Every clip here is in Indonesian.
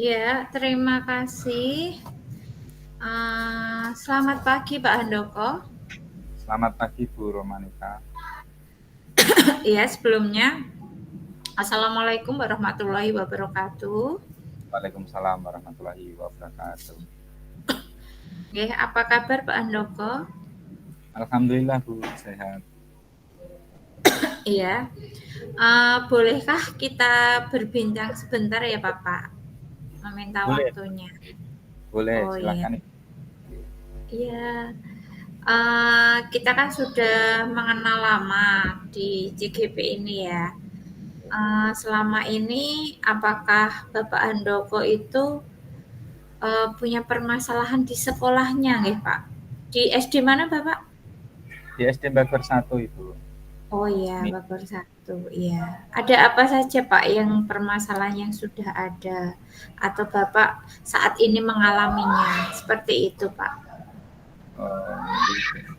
Ya, terima kasih. Selamat pagi Pak Handoko. Selamat pagi Bu Romanika. Ya, sebelumnya Assalamualaikum warahmatullahi wabarakatuh. Waalaikumsalam warahmatullahi wabarakatuh. Oke, apa kabar Pak Handoko? Alhamdulillah Bu, sehat. Iya. Bolehkah kita berbincang sebentar ya Bapak? Meminta Boleh, waktunya. boleh, Oh iya. silahkan. Iya. Kita kan sudah mengenal lama di CGP ini ya. Selama ini apakah Bapak Handoko itu punya permasalahan di sekolahnya nggih, Pak? Di SD mana, Bapak? Di SD Bagor 1 Ibu. Oh iya, Ini Bagor 1, iya. Ada apa saja, Pak, yang permasalahan yang sudah ada atau Bapak saat ini mengalaminya? Seperti itu, Pak. gitu.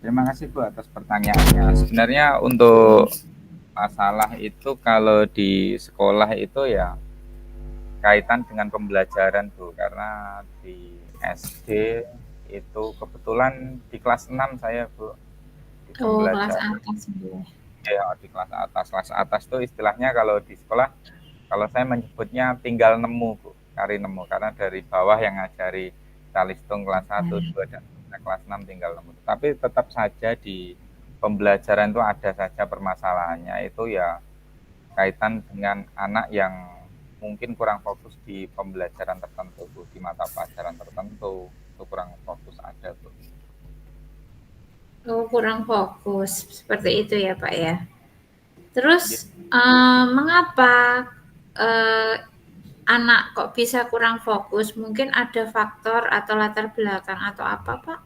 Terima kasih Bu atas pertanyaannya. Sebenarnya untuk masalah itu kalau di sekolah itu ya kaitan dengan pembelajaran Bu, karena di SD itu kebetulan di kelas 6 saya Bu, di Oh, kelas pembelajaran. atas, Bu. Ya, di kelas atas. Kelas atas itu istilahnya kalau di sekolah, kalau saya menyebutnya tinggal nemu, Bu. Cari nemu. Karena dari bawah yang ngajari calistung kelas satu, 2, dan kelas 6 tinggal nemu. Tapi tetap saja di pembelajaran itu ada saja permasalahannya. Itu ya kaitan dengan anak yang mungkin kurang fokus di pembelajaran tertentu, Bu. Di mata pelajaran tertentu. Itu kurang fokus ada, Bu. Oh, kurang fokus. Seperti itu ya, Pak ya. Iya. Terus, mengapa, eee, anak kok bisa kurang fokus? Mungkin ada faktor atau latar belakang atau apa, Pak?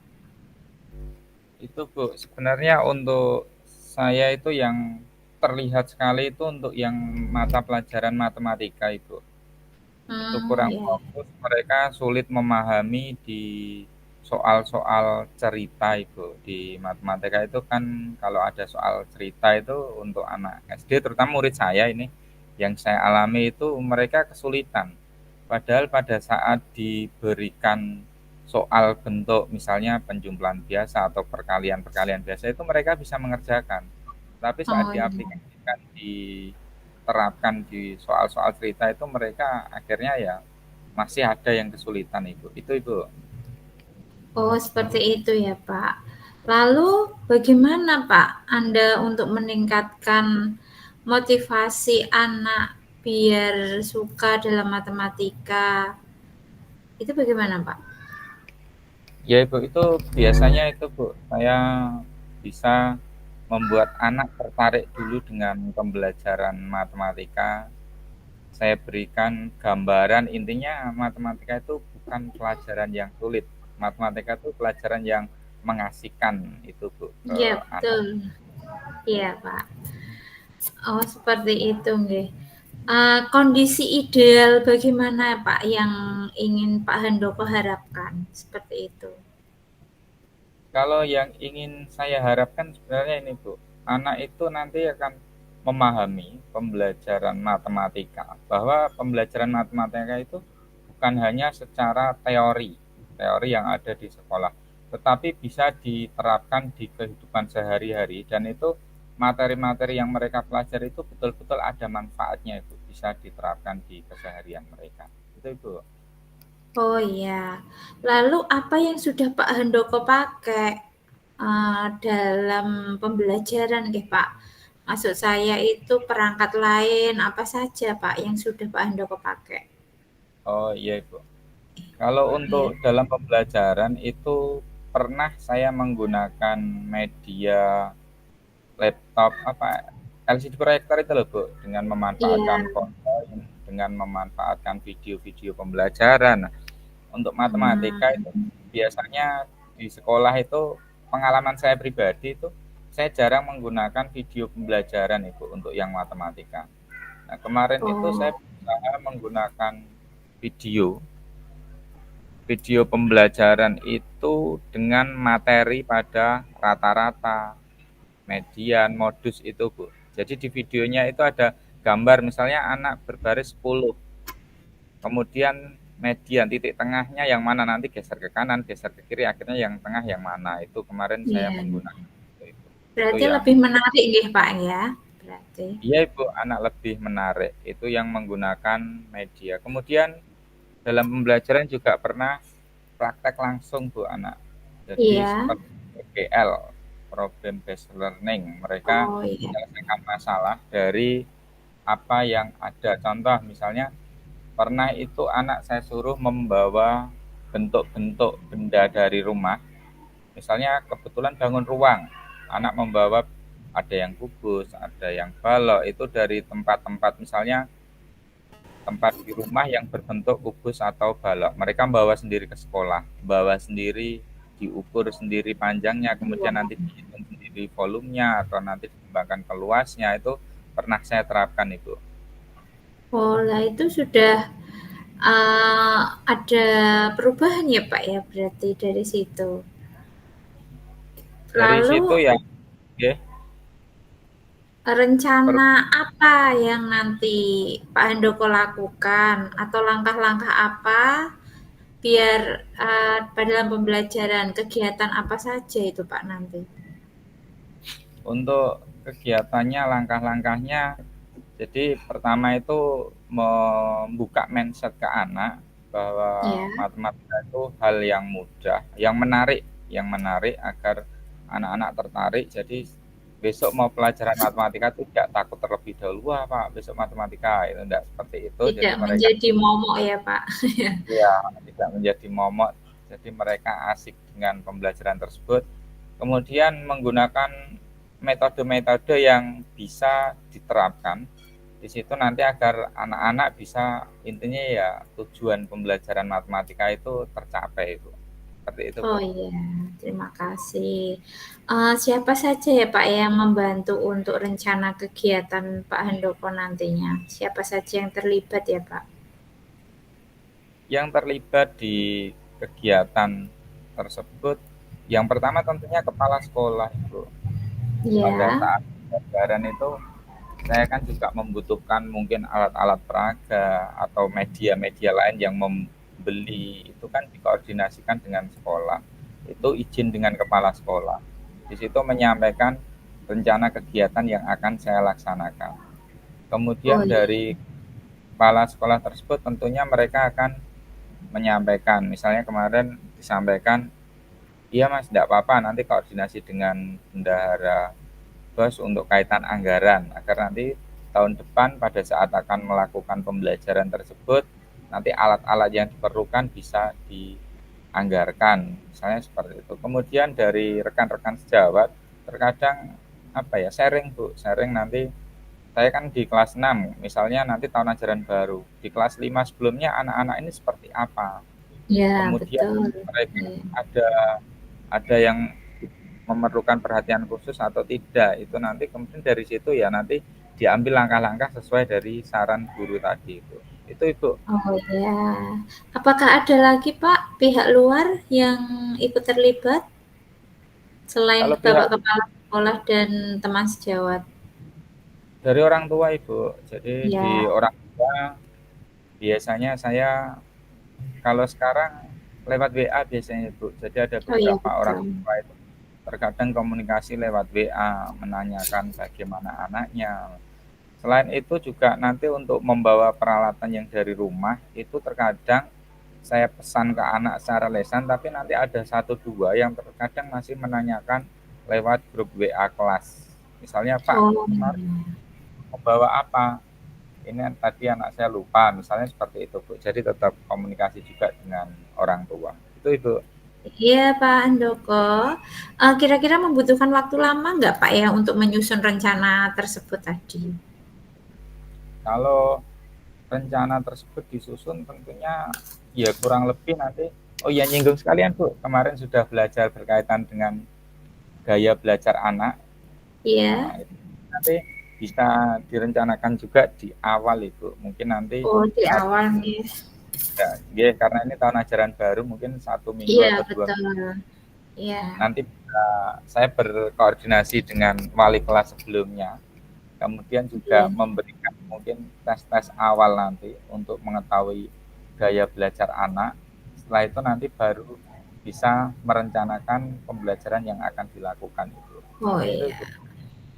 Itu Bu, sebenarnya untuk saya itu yang terlihat sekali itu untuk yang mata pelajaran matematika Ibu. Itu kurang Iya. fokus, mereka sulit memahami di soal-soal cerita Ibu. Di matematika itu kan kalau ada soal cerita itu untuk anak SD, terutama murid saya ini, yang saya alami itu mereka kesulitan. Padahal pada saat diberikan soal bentuk misalnya penjumlahan biasa atau perkalian-perkalian biasa itu mereka bisa mengerjakan. Tapi saat Oh, iya. diaplikasikan, diterapkan di soal-soal cerita itu mereka akhirnya ya masih ada yang kesulitan Ibu. Itu Ibu. Oh, seperti itu ya, Pak. Lalu bagaimana, Pak, Anda untuk meningkatkan motivasi anak biar suka dalam matematika? Itu bagaimana, Pak? Ya Ibu, itu biasanya itu Bu, saya bisa membuat anak tertarik dulu dengan pembelajaran matematika. Saya berikan gambaran, intinya matematika itu bukan pelajaran yang sulit. Matematika itu pelajaran yang mengasihkan itu Bu ke Iya, anak. betul. Iya, Pak. Oh, seperti itu, nggih. Kondisi ideal bagaimana, Pak, yang ingin Pak Handoko harapkan? Seperti itu. Kalau yang ingin saya harapkan sebenarnya ini Bu, anak itu nanti akan memahami pembelajaran matematika, bahwa pembelajaran matematika itu bukan hanya secara teori, teori yang ada di sekolah, tetapi bisa diterapkan di kehidupan sehari-hari, dan itu materi-materi yang mereka pelajari itu betul-betul ada manfaatnya, itu bisa diterapkan di keseharian mereka. Itu Ibu. Oh iya. Lalu apa yang sudah Pak Handoko pakai dalam pembelajaran nggih, Pak? Maksud saya itu perangkat lain apa saja, Pak, yang sudah Pak Handoko pakai? Oh iya Ibu. Kalau untuk Iya. dalam pembelajaran itu pernah saya menggunakan media laptop apa LCD proyektor itu loh Bu, dengan memanfaatkan Iya. PowerPoint, dengan memanfaatkan video-video pembelajaran. Nah, untuk matematika itu Mmm, biasanya di sekolah itu pengalaman saya pribadi itu saya jarang menggunakan video pembelajaran Ibu untuk yang matematika. Nah, kemarin itu saya oh. berusaha menggunakan video video pembelajaran itu dengan materi pada rata-rata, median, modus itu Bu. Jadi di videonya itu ada gambar misalnya anak berbaris 10. kemudian median titik tengahnya yang mana, nanti geser ke kanan, geser ke kiri, akhirnya yang tengah yang mana. Itu kemarin saya Iya. menggunakan itu Berarti yang lebih menarik nggih, Pak, ya? Berarti. iya Ibu, anak lebih menarik. Itu yang menggunakan media. Kemudian dalam pembelajaran juga pernah praktek langsung Bu anak. Jadi Iya. seperti PBL, Problem Based Learning. Mereka Oh, iya. menyelesaikan masalah dari apa yang ada. Contoh misalnya pernah itu anak saya suruh membawa bentuk-bentuk benda dari rumah. Misalnya kebetulan bangun ruang, anak membawa ada yang kubus, ada yang balok, itu dari tempat-tempat misalnya tempat di rumah yang berbentuk kubus atau balok. Mereka bawa sendiri ke sekolah, bawa sendiri, diukur sendiri panjangnya, kemudian nanti Wah. dihitung sendiri volumenya atau nanti dikembangkan ke luasnya. Itu pernah saya terapkan itu. Oh, lah itu sudah ada perubahan ya, Pak, ya, berarti dari situ. Dari situ Lalu ya, ya rencana apa yang nanti Pak Handoko lakukan atau langkah-langkah apa biar dalam pembelajaran kegiatan apa saja itu Pak nanti? untuk kegiatannya, langkah-langkahnya, jadi pertama itu membuka mindset ke anak bahwa Ya, matematika itu hal yang mudah, yang menarik agar anak-anak tertarik. Jadi besok mau pelajaran matematika itu tidak takut terlebih dahulu, wah Pak besok matematika, itu tidak seperti itu. Jadi tidak mereka menjadi momok ya Pak. ya tidak menjadi momok, jadi mereka asik dengan pembelajaran tersebut. Kemudian menggunakan metode-metode yang bisa diterapkan di situ nanti agar anak-anak bisa, intinya ya tujuan pembelajaran matematika itu tercapai itu. Seperti itu, Oh Bu. iya, terima kasih. Siapa saja ya Pak yang membantu untuk rencana kegiatan Pak Handoko nantinya? Siapa saja yang terlibat ya Pak? Yang terlibat di kegiatan tersebut, yang pertama tentunya kepala sekolah itu. Pada Ya, saat pembelajaran itu saya kan juga membutuhkan mungkin alat-alat peraga atau media-media lain yang membeli, itu kan dikoordinasikan dengan sekolah. Itu izin dengan kepala sekolah. Di situ menyampaikan rencana kegiatan yang akan saya laksanakan. oh Kemudian iya, dari kepala sekolah tersebut tentunya mereka akan menyampaikan, misalnya kemarin disampaikan, iya Mas, tidak apa-apa nanti koordinasi dengan bendahara BOS untuk kaitan anggaran, agar nanti tahun depan pada saat akan melakukan pembelajaran tersebut, nanti alat-alat yang diperlukan bisa dianggarkan, misalnya seperti itu. Kemudian dari rekan-rekan sejawat, terkadang apa ya, sharing Bu, sharing nanti saya kan di kelas 6, misalnya nanti tahun ajaran baru, di kelas 5 sebelumnya anak-anak ini seperti apa. ya Kemudian betul. mereka Ya. ada yang memerlukan perhatian khusus atau tidak, itu nanti kemudian dari situ ya nanti diambil langkah-langkah sesuai dari saran guru tadi itu Ibu. Oh ya. Apakah ada lagi Pak pihak luar yang ikut terlibat selain Kalau Bapak pihak Kepala Sekolah dan teman sejawat? dari orang tua Ibu, jadi di Ya, orang tua biasanya saya kalau sekarang lewat WA biasanya Ibu, jadi ada oh iya beberapa orang betul. tua itu terkadang komunikasi lewat WA menanyakan bagaimana anaknya. Selain itu juga nanti untuk membawa peralatan yang dari rumah itu terkadang saya pesan ke anak secara lesan, tapi nanti ada satu dua yang terkadang masih menanyakan lewat grup WA kelas. Misalnya, Pak, Oh kemarin iya. mau bawa apa? Ini tadi anak saya lupa, misalnya seperti itu, Bu. Jadi tetap komunikasi juga dengan orang tua. Itu, Ibu. Iya Pak Andoko. Kira-kira membutuhkan waktu lama nggak Pak ya untuk menyusun rencana tersebut tadi? Kalau rencana tersebut disusun tentunya ya kurang lebih nanti, oh ya nyinggung sekalian Bu, kemarin sudah belajar berkaitan dengan gaya belajar anak. Iya. Nah, itu nanti bisa direncanakan juga di awal itu. Mungkin nanti Oh di satu awal nih. ya, ya, karena ini tahun ajaran baru mungkin 1 minggu Iya atau 2 minggu. betul. Iya. Nanti bisa saya berkoordinasi dengan wali kelas sebelumnya. Kemudian juga Iya. memberikan mungkin tes-tes awal nanti untuk mengetahui gaya belajar anak. Setelah itu nanti baru bisa merencanakan pembelajaran yang akan dilakukan itu. Oh Seperti itu, iya. Ibu.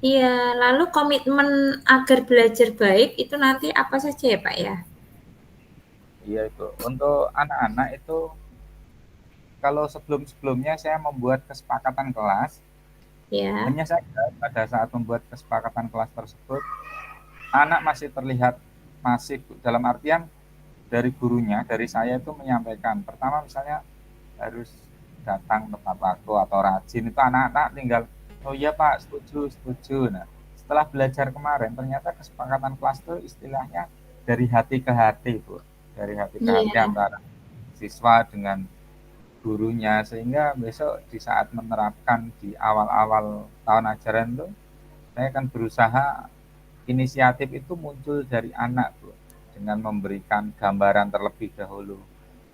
Iya, lalu komitmen agar belajar baik itu nanti apa saja ya Pak ya? Iya, Ibu. Untuk anak-anak itu kalau sebelum-sebelumnya saya membuat kesepakatan kelas, Ya, hanya saja pada saat membuat kesepakatan kelas tersebut, anak masih terlihat masif, dalam artian dari gurunya, dari saya itu menyampaikan. Pertama misalnya harus datang tepat waktu atau rajin, itu anak-anak tinggal, oh iya Pak, setuju, setuju. Nah, setelah belajar kemarin, ternyata kesepakatan kelas itu istilahnya dari hati ke hati, Bu. Dari hati ke hati iya, antara siswa dengan gurunya, sehingga besok di saat menerapkan di awal-awal tahun ajaran itu, saya akan berusaha inisiatif itu muncul dari anak, Bu, dengan memberikan gambaran terlebih dahulu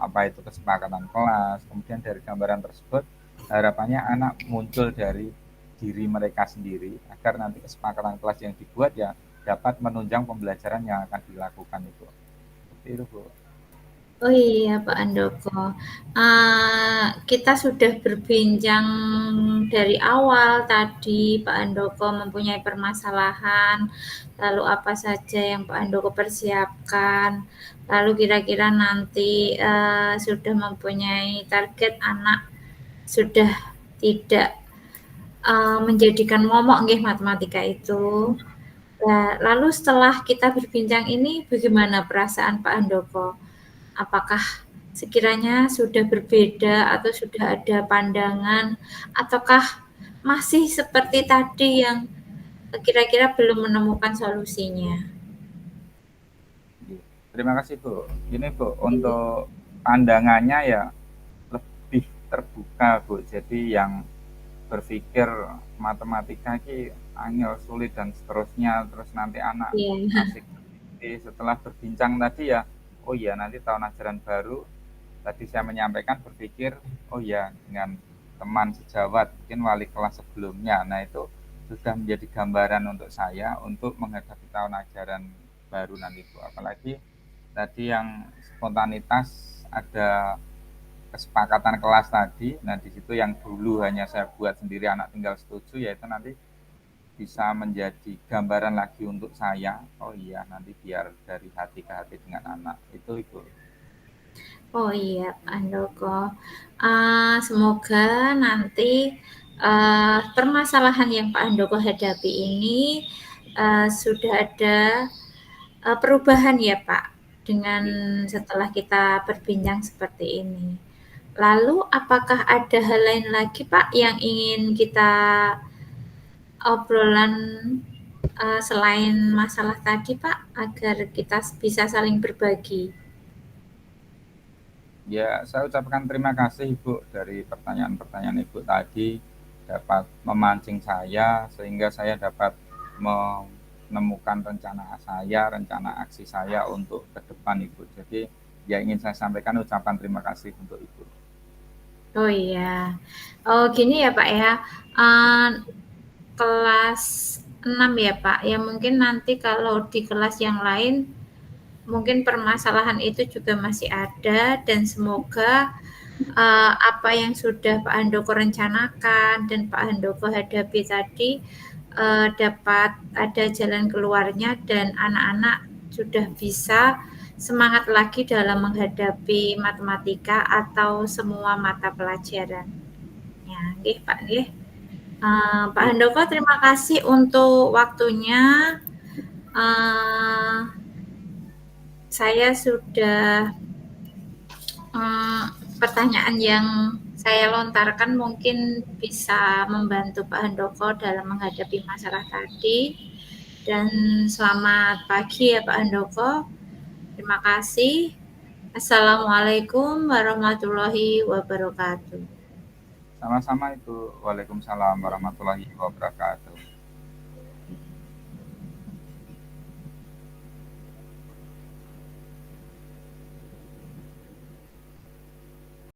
apa itu kesepakatan kelas, kemudian dari gambaran tersebut harapannya anak muncul dari diri mereka sendiri agar nanti kesepakatan kelas yang dibuat ya dapat menunjang pembelajaran yang akan dilakukan itu. Seperti itu, Bu. oh iya Pak Andoko. Kita sudah berbincang dari awal tadi Pak Andoko mempunyai permasalahan, lalu apa saja yang Pak Andoko persiapkan, lalu kira-kira nanti sudah mempunyai target anak sudah tidak menjadikan momok nggih matematika itu. Nah, lalu setelah kita berbincang ini bagaimana perasaan Pak Handoko? Apakah sekiranya sudah berbeda atau sudah ada pandangan ataukah masih seperti tadi yang kira-kira belum menemukan solusinya? Terima kasih, Bu. Ini, Bu, untuk pandangannya ya lebih terbuka, Bu. Jadi yang berpikir matematika ini angel, sulit dan seterusnya, terus nanti anak Iya. asik. Jadi setelah berbincang tadi ya, oh iya nanti tahun ajaran baru, tadi saya menyampaikan berpikir, oh iya dengan teman sejawat, mungkin wali kelas sebelumnya. Nah itu sudah menjadi gambaran untuk saya untuk menghadapi tahun ajaran baru nanti, Bu. Apalagi tadi yang spontanitas, ada kesepakatan kelas tadi. Nah di situ yang dulu hanya saya buat sendiri, anak tinggal setuju, yaitu nanti bisa menjadi gambaran lagi untuk saya. Oh iya nanti biar dari hati ke hati dengan anak itu, Ibu. Oh iya, Pak Handoko. Semoga nanti permasalahan yang Pak Handoko hadapi ini sudah ada perubahan ya Pak, dengan setelah kita berbincang seperti ini. Lalu apakah ada hal lain lagi Pak yang ingin kita obrolan selain masalah tadi Pak, agar kita bisa saling berbagi? Ya saya ucapkan terima kasih, Ibu, dari pertanyaan-pertanyaan Ibu tadi dapat memancing saya sehingga saya dapat menemukan rencana saya, rencana aksi saya untuk ke depan, Ibu. Jadi ya ingin saya sampaikan ucapan terima kasih untuk Ibu. Oh iya. Oh gini ya Pak ya, eee, kelas 6 ya Pak, ya mungkin nanti kalau di kelas yang lain, mungkin permasalahan itu juga masih ada dan semoga, apa yang sudah Pak Handoko rencanakan dan Pak Handoko hadapi tadi, dapat ada jalan keluarnya dan anak-anak sudah bisa semangat lagi dalam menghadapi matematika atau semua mata pelajaran. Ya, nggih Pak, nggih. Pak Iya, Handoko terima kasih untuk waktunya. Uh, saya sudah pertanyaan yang saya lontarkan mungkin bisa membantu Pak Handoko dalam menghadapi masalah tadi. Dan selamat pagi ya Pak Handoko. Terima kasih. Assalamualaikum warahmatullahi wabarakatuh. sama-sama itu. Waalaikumsalam warahmatullahi wabarakatuh.